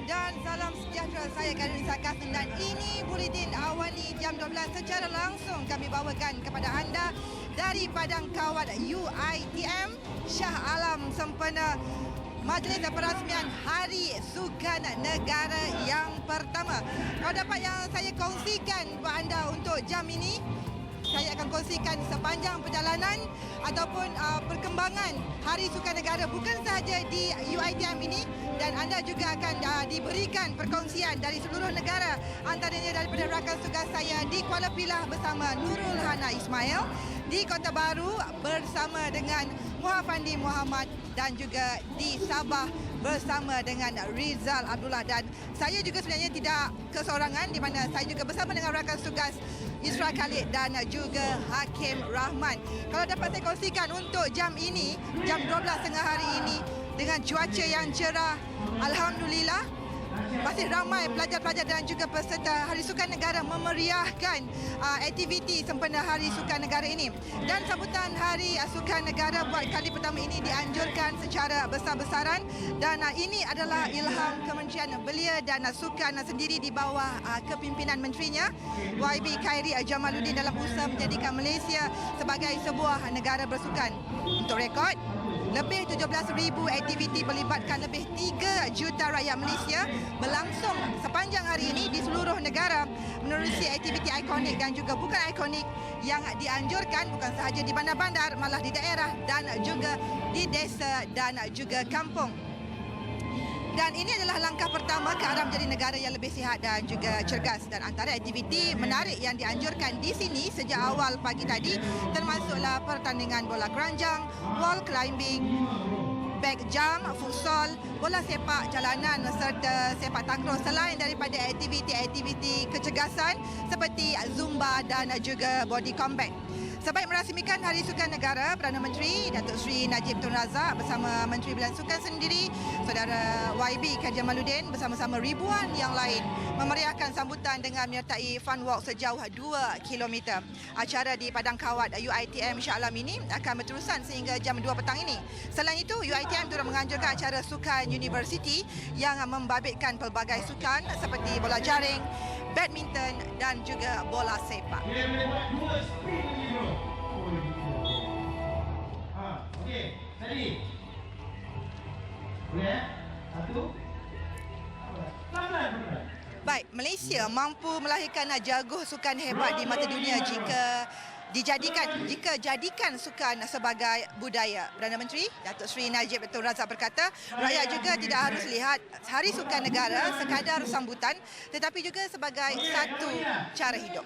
Dan salam sejahtera, saya Karolin Sakasin dan ini Buletin Awani jam 12 secara langsung kami bawakan kepada anda dari Padang Kawat UiTM Shah Alam sempena Majlis Perasmian Hari Sukan Negara yang pertama. Kalau dapat yang saya kongsikan buat anda untuk jam ini, saya akan kongsikan sepanjang perjalanan ataupun perkembangan Hari Sukan Negara bukan sahaja di UiTM ini, dan anda juga akan diberikan perkongsian dari seluruh negara, antaranya daripada rakan tugas saya di Kuala Pilah bersama Nurul Hana Ismail, di Kota Baru bersama dengan Muhafandi Muhammad, dan juga di Sabah bersama dengan Rizal Abdullah. Dan saya juga sebenarnya tidak keseorangan, di mana saya juga bersama dengan rakan tugas Isra Khalid dan juga Hakim Rahman. Kalau dapat saya kongsikan untuk jam ini, jam 12 tengah hari ini, dengan cuaca yang cerah, alhamdulillah, masih ramai pelajar-pelajar dan juga peserta Hari Sukan Negara memeriahkan aktiviti sempena Hari Sukan Negara ini. Dan sambutan Hari Sukan Negara buat kali pertama ini dianjurkan secara besar-besaran, dan ini adalah ilham Kementerian Belia dan Sukan sendiri di bawah kepimpinan menterinya YB Khairi Jamaluddin dalam usaha menjadikan Malaysia sebagai sebuah negara bersukan. Untuk rekod, lebih 17,000 aktiviti melibatkan lebih 3 juta rakyat Malaysia berlangsung sepanjang hari ini di seluruh negara menerusi aktiviti ikonik dan juga bukan ikonik yang dianjurkan bukan sahaja di bandar-bandar, malah di daerah dan juga di desa dan juga kampung. Dan ini adalah langkah pertama ke arah menjadi negara yang lebih sihat dan juga cergas. Dan antara aktiviti menarik yang dianjurkan di sini sejak awal pagi tadi termasuklah pertandingan bola keranjang, wall climbing, back jump, futsal, bola sepak jalanan serta sepak takraw, selain daripada aktiviti-aktiviti kecergasan seperti zumba dan juga body combat. Sebaik merasmikan Hari Sukan Negara, Perdana Menteri Datuk Seri Najib Tun Razak bersama Menteri Belian Sukan sendiri, Saudara YB Khairi Jamaluddin bersama-sama ribuan yang lain memeriahkan sambutan dengan menyertai fun walk sejauh 2 km. Acara di Padang Kawat UiTM Shah Alam ini akan berterusan sehingga jam 2 petang ini. Selain itu, UiTM turut menganjurkan acara sukan universiti yang membabitkan pelbagai sukan seperti bola jaring, badminton dan juga bola sepak. Okey, tadi. Boleh? Satu. Pelan-pelan. Baik, Malaysia mampu melahirkan jaguh sukan hebat di mata dunia jika jadikan sukan sebagai budaya. Perdana Menteri Datuk Seri Najib Tun Razak berkata, rakyat juga tidak harus lihat Hari Sukan Negara sekadar sambutan tetapi juga sebagai satu cara hidup.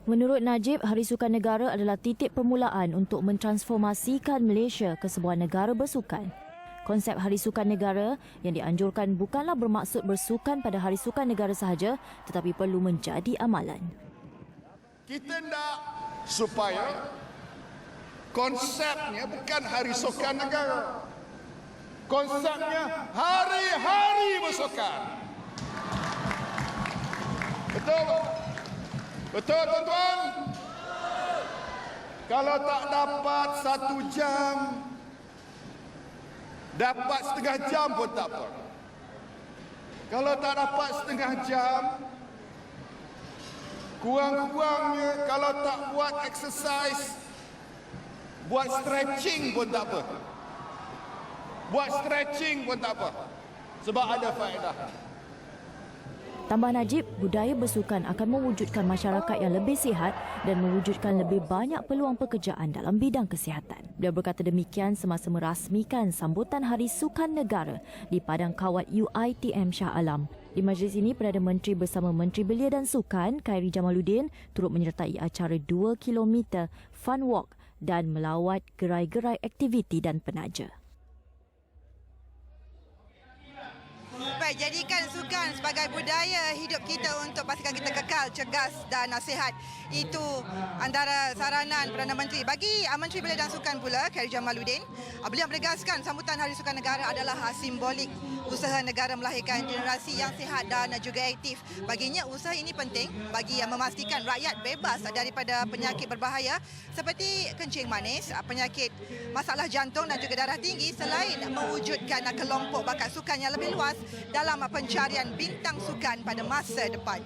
Menurut Najib, Hari Sukan Negara adalah titik permulaan untuk mentransformasikan Malaysia ke sebuah negara bersukan. Konsep Hari Sukan Negara yang dianjurkan bukanlah bermaksud bersukan pada Hari Sukan Negara sahaja, tetapi perlu menjadi amalan. Kita nak supaya konsepnya bukan Hari Sukan Negara. Konsepnya hari-hari bersukan. Betul? Betul, tuan-tuan? Kalau tak dapat 1 jam, dapat setengah jam pun tak apa. Kalau tak dapat setengah jam, kurang-kurangnya kalau tak buat exercise, buat stretching pun tak apa. Buat stretching pun tak apa. Sebab ada faedah. Tambah Najib, budaya bersukan akan mewujudkan masyarakat yang lebih sihat dan mewujudkan lebih banyak peluang pekerjaan dalam bidang kesihatan. Beliau berkata demikian semasa merasmikan sambutan Hari Sukan Negara di Padang Kawat UiTM Shah Alam. Di majlis ini, Perdana Menteri bersama Menteri Belia dan Sukan, Khairy Jamaluddin, turut menyertai acara 2 km fun walk dan melawat gerai-gerai aktiviti dan penaja. Baik, jadikan sukan sebagai budaya hidup kita untuk pastikan kita kekal, cergas dan nasihat. Itu antara saranan Perdana Menteri. Bagi Menteri Belia dan Sukan pula, Khairy Jamaluddin, beliau menegaskan sambutan Hari Sukan Negara adalah simbolik usaha negara melahirkan generasi yang sihat dan juga aktif. Baginya, usaha ini penting bagi memastikan rakyat bebas daripada penyakit berbahaya seperti kencing manis, penyakit masalah jantung dan juga darah tinggi, selain mewujudkan kelompok bakat sukan yang lebih luas dalam pencarian bintang sukan pada masa depan.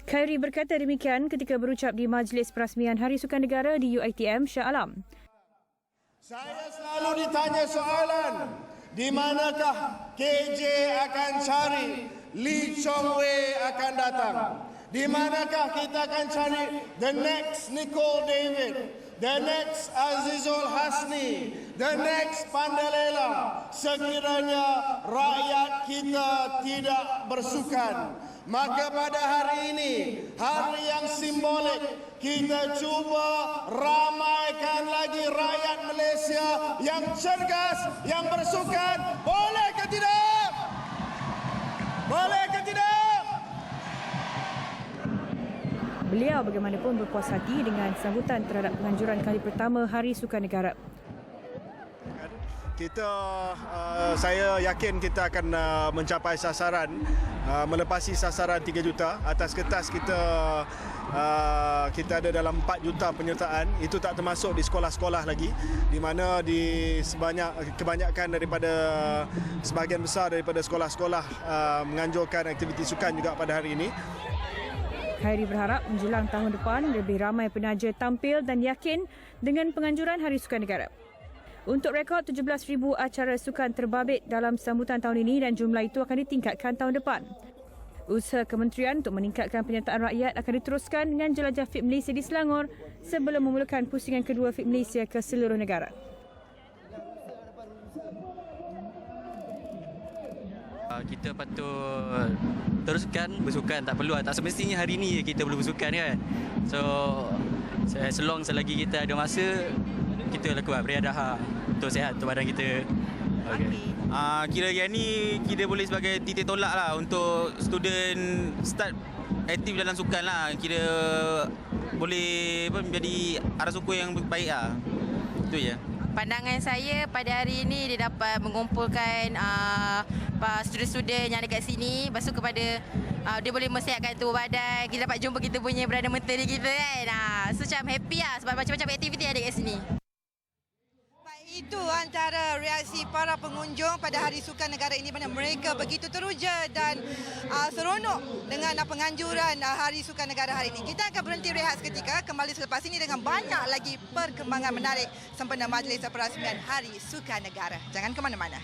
Khairy berkata demikian ketika berucap di Majlis Perasmian Hari Sukan Negara di UiTM Shah Alam. Saya selalu ditanya soalan, di manakah KJ akan cari, Lee Chong Wei akan datang. Di manakah kita akan cari the next Nicole David, the next Azizul Hasni, the next Pandalela. Sekiranya rakyat kita tidak bersukan, maka pada hari ini, hari yang simbolik, kita cuba ramaikan lagi rakyat Malaysia yang cergas, yang bersukan. Boleh ke tidak? Boleh ke tidak? Beliau bagaimanapun berpuas hati dengan sambutan terhadap penganjuran kali pertama Hari Sukan Negara. Saya yakin kita akan mencapai sasaran, melepasi sasaran 3 juta. Atas kertas kita ada dalam 4 juta penyertaan. Itu tak termasuk di sekolah-sekolah lagi, di mana kebanyakan daripada sebahagian besar daripada sekolah-sekolah menganjurkan aktiviti sukan juga pada hari ini. Khairy berharap menjelang tahun depan lebih ramai penaja tampil dan yakin dengan penganjuran Hari Sukan Negara. Untuk rekod 17,000 acara sukan terbabit dalam sambutan tahun ini dan jumlah itu akan ditingkatkan tahun depan. Usaha kementerian untuk meningkatkan penyertaan rakyat akan diteruskan dengan jelajah Fit Malaysia di Selangor sebelum memulakan pusingan kedua Fit Malaysia ke seluruh negara. Kita patut teruskan bersukan, tak perlu, tak semestinya hari ini kita perlu bersukan kan. So selagi kita ada masa, kita lakukan beriadah untuk sihat untuk badan kita. Okay. Kira yang ni kita boleh sebagai titik tolak lah untuk student start aktif dalam sukan lah. Kira boleh menjadi arah suku yang baik lah. Itu je. Pandangan saya pada hari ini dia dapat mengumpulkan student-student yang dekat sini. Lepas tu kepada dia boleh mesihatkan tubuh badan. Kita dapat jumpa kita punya Perdana Menteri kita kan. So macam happy lah sebab macam-macam aktiviti ada kat sini. Itu antara reaksi para pengunjung pada Hari Sukan Negara ini, mana mereka begitu teruja dan seronok dengan penganjuran Hari Sukan Negara hari ini. Kita akan berhenti rehat seketika, kembali selepas ini dengan banyak lagi perkembangan menarik sempena Majlis Perasmian Hari Sukan Negara. Jangan ke mana-mana.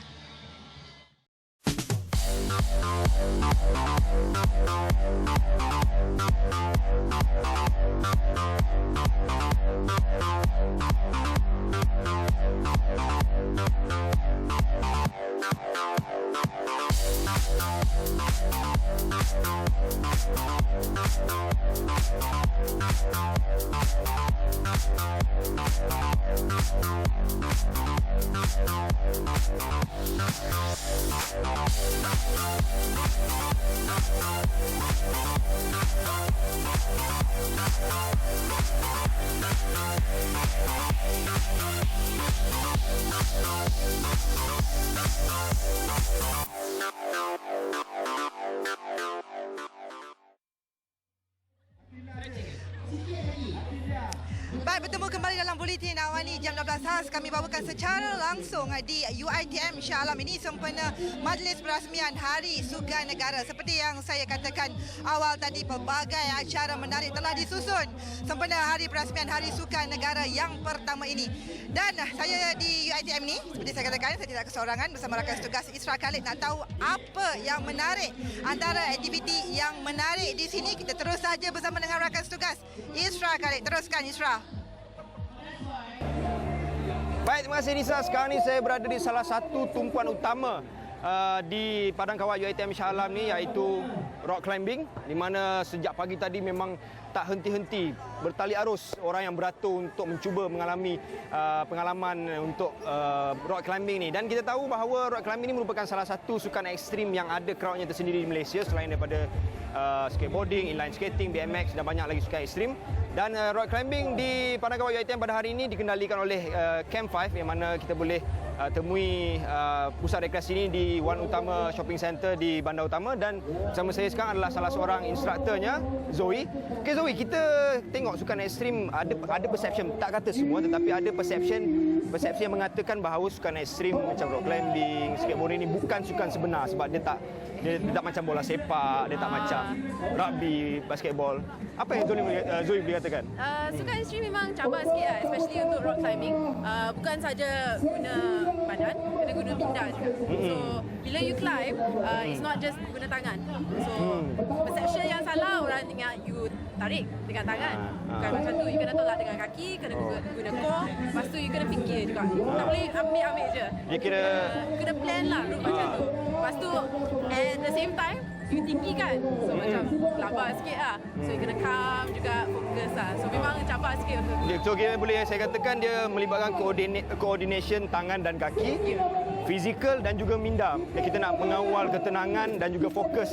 Baik, bertemu kembali dalam Buletin Awani jam 12 khas. Kami bawakan secara langsung di UiTM Shah Alam ini sempena Majlis Perasmian Hari Sukan Negara. Seperti yang saya katakan awal tadi, pelbagai acara menarik telah disusun sempena Hari Perasmian Hari Sukan Negara yang pertama ini. Dan saya di UiTM ni, seperti saya katakan, saya tidak keseorangan, bersama rakan tugas Isra Khalid. Nak tahu apa yang menarik, antara aktiviti yang menarik di sini, kita terus saja bersama dengan rakan tugas Isra Khalid. Teruskan Isra. Baik, terima kasih Nisa. Sekarang ni saya berada di salah satu tumpuan utama di Padang Kawat UiTM Shah Alam ni, iaitu rock climbing, di mana sejak pagi tadi memang tak henti-henti bertali arus orang yang beratur untuk mencuba mengalami pengalaman untuk rock climbing ni. Dan kita tahu bahawa rock climbing ini merupakan salah satu sukan ekstrim yang ada crowdnya tersendiri di Malaysia, selain daripada skateboarding, inline skating, BMX dan banyak lagi sukan ekstrim. Dan rock climbing di Padang Kawat UiTM pada hari ini dikendalikan oleh Camp 5, yang mana kita boleh temui pusat rekreasi ini di Wan Utama Shopping Center di Bandar Utama. Dan bersama saya sekarang adalah salah seorang instrukturnya, Zoe. Okey Zoe, kita tengok sukan ekstrim ada perception, tak kata semua, tetapi ada perception yang mengatakan bahawa sukan ekstrim macam rock climbing, skateboarding ini bukan sukan sebenar, sebab dia tak macam bola sepak, dia tak macam rugby, basketball. Apa yang Zoe boleh katakan? Sukan ekstrim memang cabar sikit lah, especially untuk rock climbing. Bukan saja guna badan, kena guna minda juga. So, bila you climb, it's not just guna tangan. So, perception yang salah, orang ingat you tarik dengan tangan. Bukan macam tu, you kena tolak dengan kaki, kena guna core, lepas tu you kena fikir juga. Tak boleh ambil je. Dia kena plan lah route macam tu. Lepas tu, at the same time, you tinggi kan, so macam labar sikit lah. So you kena calm juga, fokus lah. So memang cabar sikit untuk tu. So boleh saya katakan dia melibatkan coordination tangan dan kaki, fizikal dan juga minda. Kita nak mengawal ketenangan dan juga fokus.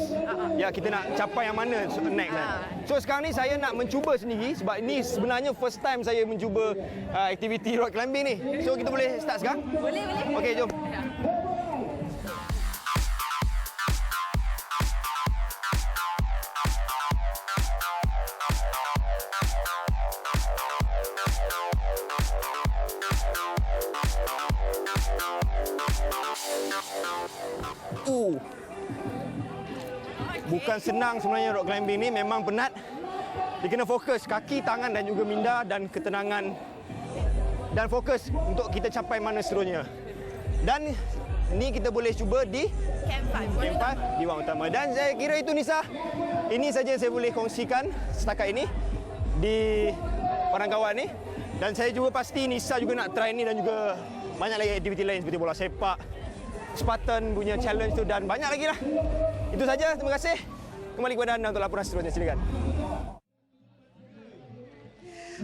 Ya, kita nak capai yang mana next kan. So sekarang ni saya nak mencuba sendiri, sebab ini sebenarnya first time saya mencuba aktiviti rock climbing ni. So kita boleh start sekarang? Boleh. Okey, jom. Bukan senang sebenarnya rock climbing ni, memang penat. Dia kena fokus kaki, tangan dan juga minda, dan ketenangan dan fokus untuk kita capai mana seterusnya. Dan ni kita boleh cuba di Camp 5 di Wan Utama. Dan saya kira itu Nisa. Ini saja yang saya boleh kongsikan setakat ini di Padang Kawat ni. Dan saya juga pasti Nisa juga nak try ni, dan juga banyak lagi aktiviti lain seperti bola sepak, Spartan punya challenge tu, dan banyak lagi lah. Itu saja, terima kasih. Kembali kepada anda untuk laporan seterusnya, silakan.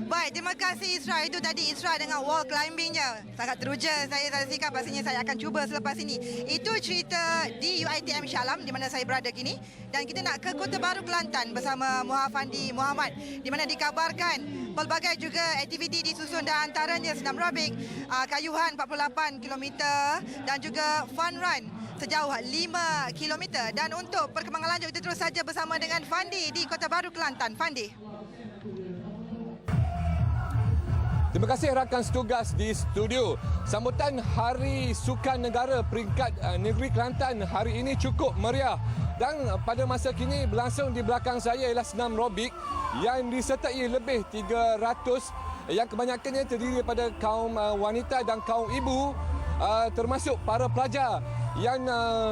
Baik, terima kasih Isra. Itu tadi Isra dengan wall climbing je. Sangat teruja saya saksikan, pastinya saya akan cuba selepas ini. Itu cerita di UiTM Shah Alam di mana saya berada kini. Dan kita nak ke Kota Baru Kelantan bersama Muhafandi Muhammad, di mana dikabarkan pelbagai juga aktiviti disusun, dan antaranya senam aerobik, kayuhan 48 km dan juga fun run sejauh 5 km. Dan untuk perkembangan lanjut, kita terus saja bersama dengan Fandi di Kota Baru Kelantan. Fandi. Terima kasih rakan setugas di studio. Sambutan Hari Sukan Negara peringkat Negeri Kelantan hari ini cukup meriah. Dan pada masa kini berlangsung di belakang saya ialah senam aerobik yang disertai lebih 300, yang kebanyakannya terdiri daripada kaum wanita dan kaum ibu, termasuk para pelajar yang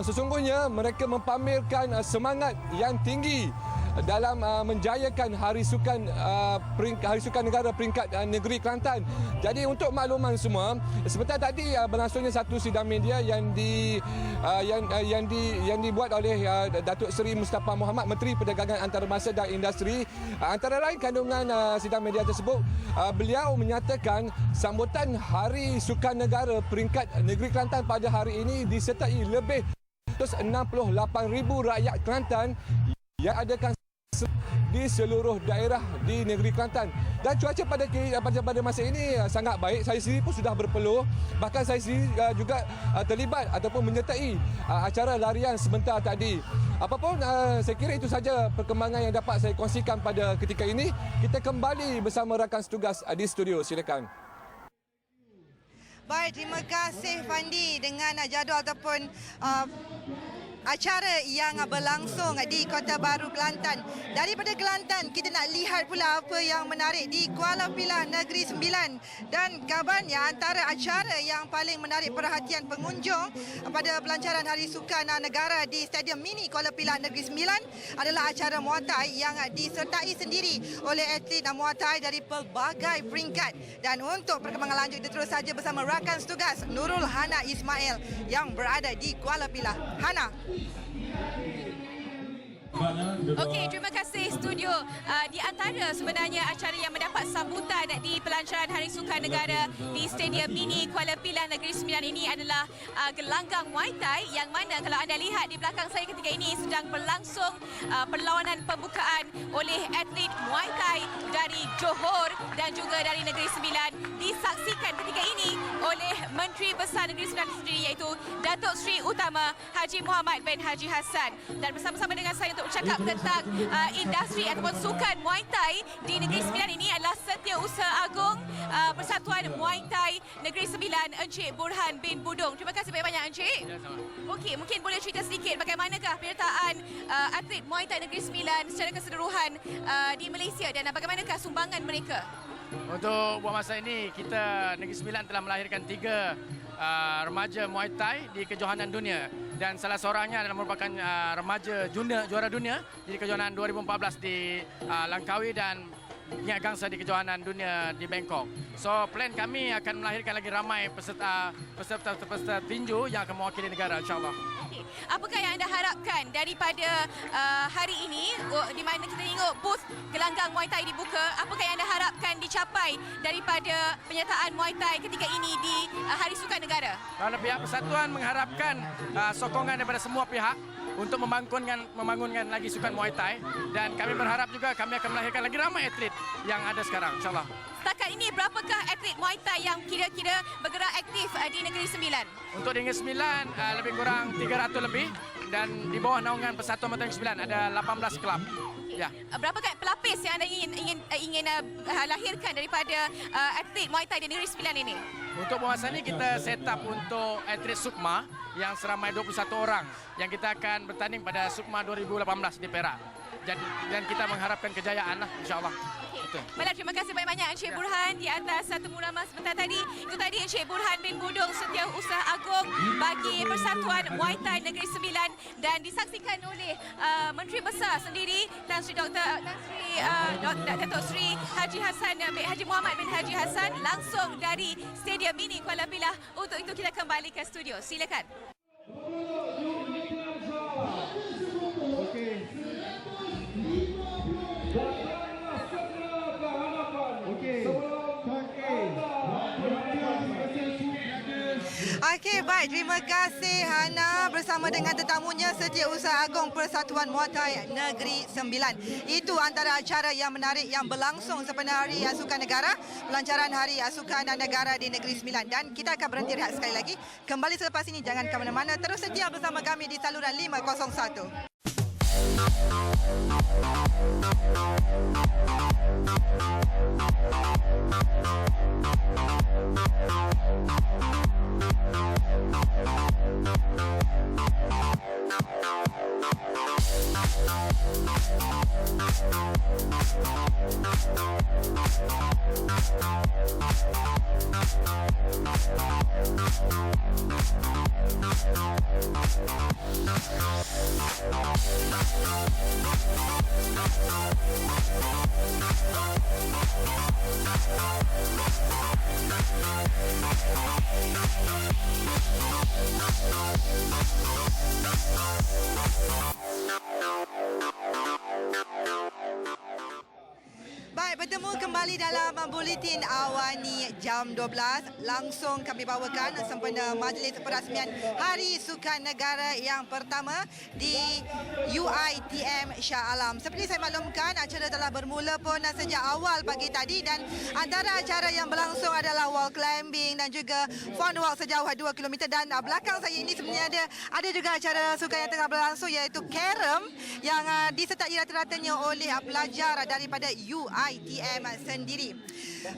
sesungguhnya mereka mempamerkan semangat yang tinggi dalam menjayakan Hari Sukan Negara peringkat Negeri Kelantan. Jadi untuk makluman semua, sebentar tadi berlangsungnya satu sidang media yang dibuat oleh Datuk Seri Mustafa Mohamed, Menteri Perdagangan Antarabangsa dan Industri. Antara lain kandungan sidang media tersebut, beliau menyatakan sambutan Hari Sukan Negara peringkat Negeri Kelantan pada hari ini disertai lebih 168,000 rakyat Kelantan yang adakan di seluruh daerah di negeri Kelantan. Dan cuaca pada masa ini sangat baik. Saya sendiri pun sudah berpeluh. Bahkan saya sendiri juga terlibat ataupun menyertai acara larian sebentar tadi. Apapun, saya kira itu saja perkembangan yang dapat saya kongsikan pada ketika ini. Kita kembali bersama rakan setugas di studio. Silakan. Baik, terima kasih Fandi dengan jadual ataupun acara yang berlangsung di Kota Baru Kelantan. Daripada Kelantan, kita nak lihat pula apa yang menarik di Kuala Pilah Negeri Sembilan. Dan kabarnya antara acara yang paling menarik perhatian pengunjung pada pelancaran Hari Sukan Negara di Stadium Mini Kuala Pilah Negeri Sembilan adalah acara Muay Thai yang disertai sendiri oleh atlet Muay Thai dari pelbagai peringkat. Dan untuk perkembangan lanjut, kita terus saja bersama rakan setugas Nurul Hana Ismail yang berada di Kuala Pilah. Hana. Okey, terima kasih studio. Di antara sebenarnya acara yang mendapat sambutan di pelancaran Hari Sukan Negara di Stadium Mini Kuala Pilah Negeri Sembilan ini adalah gelanggang Muay Thai, yang mana kalau anda lihat di belakang saya ketika ini sedang berlangsung perlawanan pembukaan oleh atlet Muay Thai dari Johor dan juga dari Negeri Sembilan, disaksikan ketika ini oleh Menteri Besar Negeri Sembilan sendiri, iaitu Datuk Seri Utama Haji Muhammad bin Haji Hassan. Dan bersama-sama dengan saya untuk bercakap tentang industri ataupun sukan Muay Thai di Negeri Sembilan ini adalah Setiausaha Agung Persatuan Muay Thai Negeri Sembilan, Encik Burhan bin Budong. Terima kasih banyak-banyak Encik. Okey, mungkin boleh cerita sedikit bagaimanakah penyertaan atlet Muay Thai Negeri Sembilan secara keseluruhan di Malaysia dan bagaimanakah sumbangan mereka? Untuk buat masa ini, kita Negeri Sembilan telah melahirkan 3 remaja Muay Thai di kejohanan dunia. Dan salah seorangnya adalah merupakan remaja juara dunia di kejohanan 2014 di Langkawi dan Niat Gangsa di kejohanan dunia di Bangkok. So plan kami akan melahirkan lagi ramai peserta tinju yang akan mewakili negara, insyaAllah. Okay. Apakah yang anda harapkan daripada hari ini di mana kita tengok booth gelanggang Muay Thai dibuka? Apakah yang anda harapkan dicapai daripada penyertaan Muay Thai ketika ini di Hari Sukan Negara? Kalau pihak persatuan mengharapkan sokongan daripada semua pihak untuk membangunkan lagi sukan Muay Thai, dan kami berharap juga kami akan melahirkan lagi ramai atlet yang ada sekarang, insyaAllah. Setakat ini berapakah atlet Muay Thai yang kira-kira bergerak aktif di Negeri Sembilan? Untuk di Negeri Sembilan lebih kurang 300 lebih, dan di bawah naungan Persatuan Muay Thai Negeri Sembilan ada 18 kelab. Ya. Berapakah pelapis yang anda ingin lahirkan daripada atlet Muay Thai di Negeri Sembilan ini? Untuk masa ini kita set up untuk atlet Sukma yang seramai 21 orang yang kita akan bertanding pada Sukma 2018 di Perak. Dan kita mengharapkan kejayaan lah, insyaAllah. Baiklah, terima kasih banyak-banyak Encik Burhan di atas satu mulaman sebentar tadi. Itu tadi Encik Burhan bin Budong, Setiausaha Agung bagi Persatuan Muay Thai Negeri Sembilan, dan disaksikan oleh Menteri Besar sendiri, Tan Sri Datuk Sri Haji Hassan bin Haji Muhammad bin Haji Hassan, langsung dari Stadium Mini Kuala Pilah. Untuk itu kita kembali ke studio. Silakan. Okey, baik. Terima kasih Hana bersama dengan tetamunya Setiausaha Agung Persatuan Muay Thai Negeri Sembilan. Itu antara acara yang menarik yang berlangsung sepenuh Hari Sukan Negara, pelancaran Hari Sukan Negara di Negeri Sembilan. Dan kita akan berhenti rehat sekali lagi. Kembali selepas ini, jangan ke mana-mana. Terus setia bersama kami di saluran 501. bertemu kembali dalam Buletin Awani jam 12. Langsung kami bawakan sempena majlis perasmian Hari Sukan Negara yang pertama di UiTM Shah Alam. Seperti saya maklumkan, acara telah bermula pun sejak awal pagi tadi dan antara acara yang berlangsung adalah wall climbing dan juga fun walk sejauh 2 km, dan belakang saya ini sebenarnya ada juga acara sukan yang tengah berlangsung iaitu Carrom yang disertai rata-ratanya oleh pelajar daripada UiTM sendiri.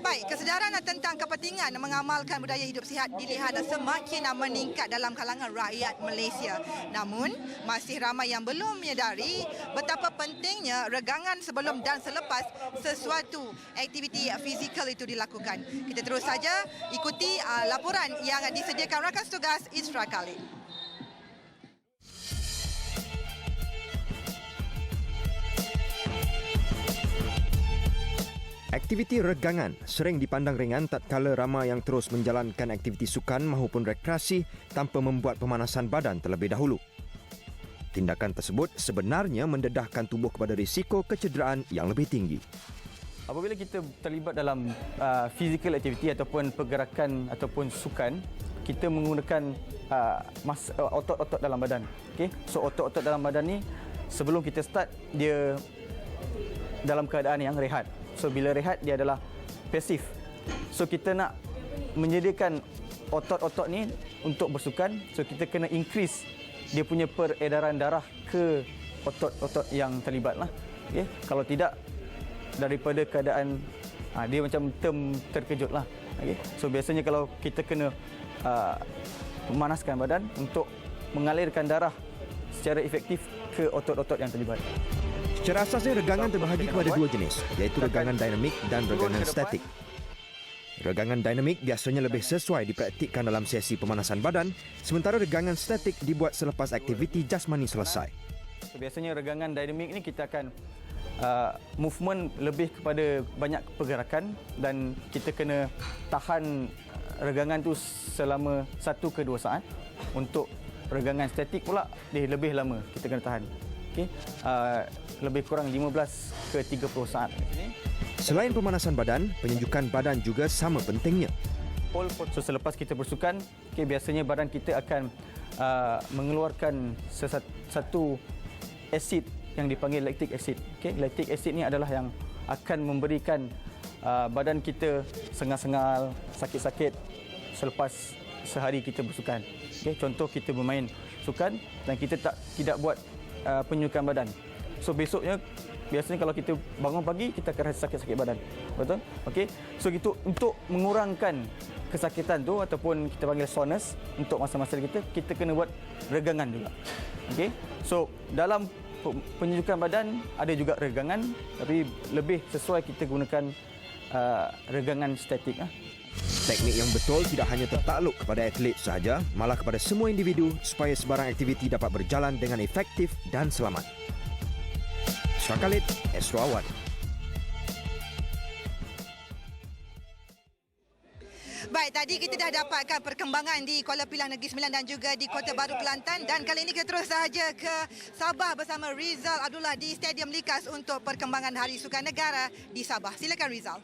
Baik, kesedaran tentang kepentingan mengamalkan budaya hidup sihat dilihat semakin meningkat dalam kalangan rakyat Malaysia. Namun, masih ramai yang belum menyedari betapa pentingnya regangan sebelum dan selepas sesuatu aktiviti fizikal itu dilakukan. Kita terus saja ikuti laporan yang disediakan rakan tugas Isra Khalid. Aktiviti regangan sering dipandang ringan tatkala ramai yang terus menjalankan aktiviti sukan maupun rekreasi tanpa membuat pemanasan badan terlebih dahulu. Tindakan tersebut sebenarnya mendedahkan tubuh kepada risiko kecederaan yang lebih tinggi. Apabila kita terlibat dalam physical activity ataupun pergerakan ataupun sukan, kita menggunakan otot-otot dalam badan. Okay? So otot-otot dalam badan ni sebelum kita start dia dalam keadaan yang rehat. So bila rehat dia adalah pasif. So kita nak menyediakan otot-otot ni untuk bersukan, so kita kena increase dia punya peredaran darah ke otot-otot yang terlibat lah. Okay? Kalau tidak, daripada keadaan dia macam terkejut lah. Okay? So biasanya kalau kita kena memanaskan badan untuk mengalirkan darah secara efektif ke otot-otot yang terlibat. Secara asasnya regangan terbahagi kepada dua jenis, iaitu regangan dinamik dan regangan statik. Regangan dinamik biasanya lebih sesuai dipraktikkan dalam sesi pemanasan badan, sementara regangan statik dibuat selepas aktiviti jasmani selesai. So, biasanya regangan dinamik ni kita akan movement lebih kepada banyak pergerakan dan kita kena tahan regangan tu selama 1 ke 2 saat. Untuk regangan statik pula dia lebih lama kita kena tahan. Okay? Lebih kurang 15 ke 30 saat. Selain pemanasan badan, penyejukan badan juga sama pentingnya. So, selepas kita bersukan, okay, biasanya badan kita akan mengeluarkan satu asid yang dipanggil lactic acid. Okay? Lactic acid ni adalah yang akan memberikan badan kita sengal-sengal, sakit-sakit selepas sehari kita bersukan. Okay? Contoh kita bermain sukan dan kita tidak buat penyukan badan. So besoknya biasanya kalau kita bangun pagi kita akan rasa sakit-sakit badan. Betul? Okey. So gitu untuk mengurangkan kesakitan tu ataupun kita panggil soreness untuk masa-masa kita kena buat regangan juga. Okey. So dalam penyejukan badan ada juga regangan tapi lebih sesuai kita gunakan regangan statik. Teknik yang betul tidak hanya tertakluk kepada atlet sahaja, malah kepada semua individu supaya sebarang aktiviti dapat berjalan dengan efektif dan selamat. Isra Khalid, Astro Awan. Baik, tadi kita dah dapatkan perkembangan di Kuala Pilah Negeri Sembilan dan juga di Kota Baru Kelantan, dan kali ini kita terus sahaja ke Sabah bersama Rizal Abdullah di Stadium Likas untuk perkembangan Hari Sukan Negara di Sabah. Silakan Rizal.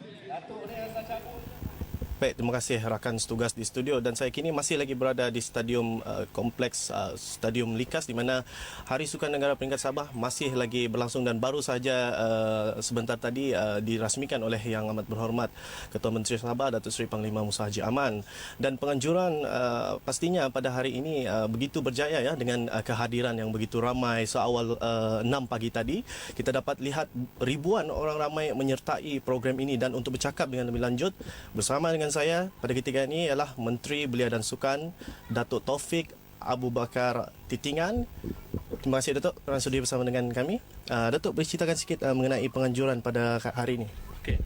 Baik, terima kasih rakan setugas di studio, dan saya kini masih lagi berada di stadium kompleks Stadium Likas di mana Hari Sukan Negara peringkat Sabah masih lagi berlangsung dan baru saja sebentar tadi dirasmikan oleh Yang Amat Berhormat Ketua Menteri Sabah Datuk Seri Panglima Musa Haji Aman, dan penganjuran pastinya pada hari ini begitu berjaya ya dengan kehadiran yang begitu ramai. Seawal 6 pagi tadi kita dapat lihat ribuan orang ramai menyertai program ini, dan untuk bercakap dengan lebih lanjut bersama dengan saya pada ketika ini ialah Menteri Belia dan Sukan Datuk Taufik Abu Bakar Titingan. Terima kasih Datuk kerana sudi bersama dengan kami. Datuk, boleh ceritakan sikit mengenai penganjuran pada hari ini? Okey.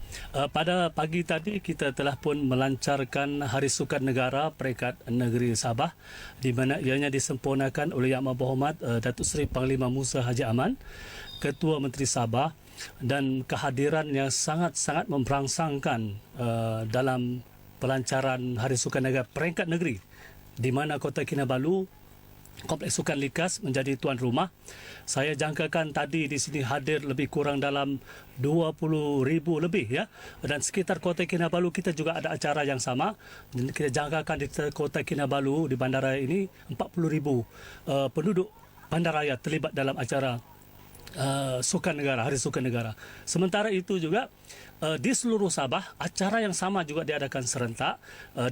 Pada pagi tadi kita telah pun melancarkan Hari Sukan Negara peringkat negeri Sabah, di mana ianya disempurnakan oleh Yang Amat Berhormat Datuk Seri Panglima Musa Haji Aman, Ketua Menteri Sabah, dan kehadiran yang sangat-sangat memperangsangkan dalam pelancaran Hari Sukan Negara peringkat negeri, di mana Kota Kinabalu Kompleks Sukan Likas menjadi tuan rumah. Saya jangkakan tadi di sini hadir lebih kurang dalam 20,000 lebih ya. Dan sekitar Kota Kinabalu kita juga ada acara yang sama. Dan kita jangkakan di Kota Kinabalu di bandara ini 40,000 penduduk bandaraya terlibat dalam acara Sukan Negara, Hari Sukan Negara. Sementara itu juga di seluruh Sabah acara yang sama juga diadakan serentak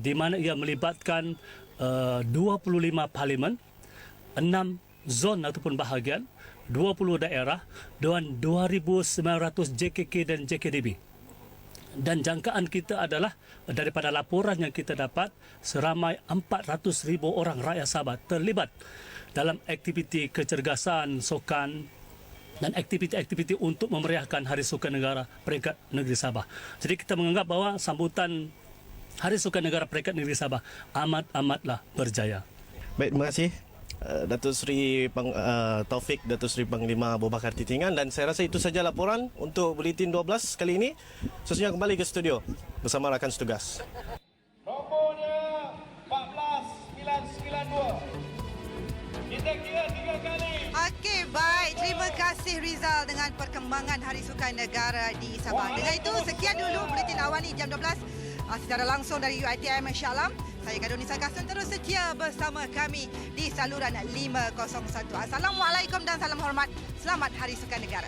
di mana ia melibatkan 25 parlimen, 6 zon ataupun bahagian, 20 daerah dan 2,900 JKK dan JKDB. Dan jangkaan kita adalah daripada laporan yang kita dapat seramai 400,000 orang rakyat Sabah terlibat dalam aktiviti kecergasan sukan dan aktiviti-aktiviti untuk memeriahkan Hari Sukan Negara Peringkat Negeri Sabah. Jadi kita menganggap bahawa sambutan Hari Sukan Negara Peringkat Negeri Sabah amat-amatlah berjaya. Baik, terima kasih. Datuk Seri Taufik, Datuk Seri Panglima Abu Bakar Titingan, dan saya rasa itu saja laporan untuk Buletin 12 kali ini. Seterusnya kembali ke studio bersama rakan setugas. Nombornya 14992. Kita kira 3 kali. Okey, baik. Terima kasih Rizal dengan perkembangan Hari Sukan Negara di Sabah. Dengan itu, sekian dulu Buletin Awal ni jam 12 secara langsung dari UiTM Shah Alam. Saya Kadun Nisa Kasun, terus setia bersama kami di saluran 501. Assalamualaikum dan salam hormat. Selamat Hari Sukan Negara.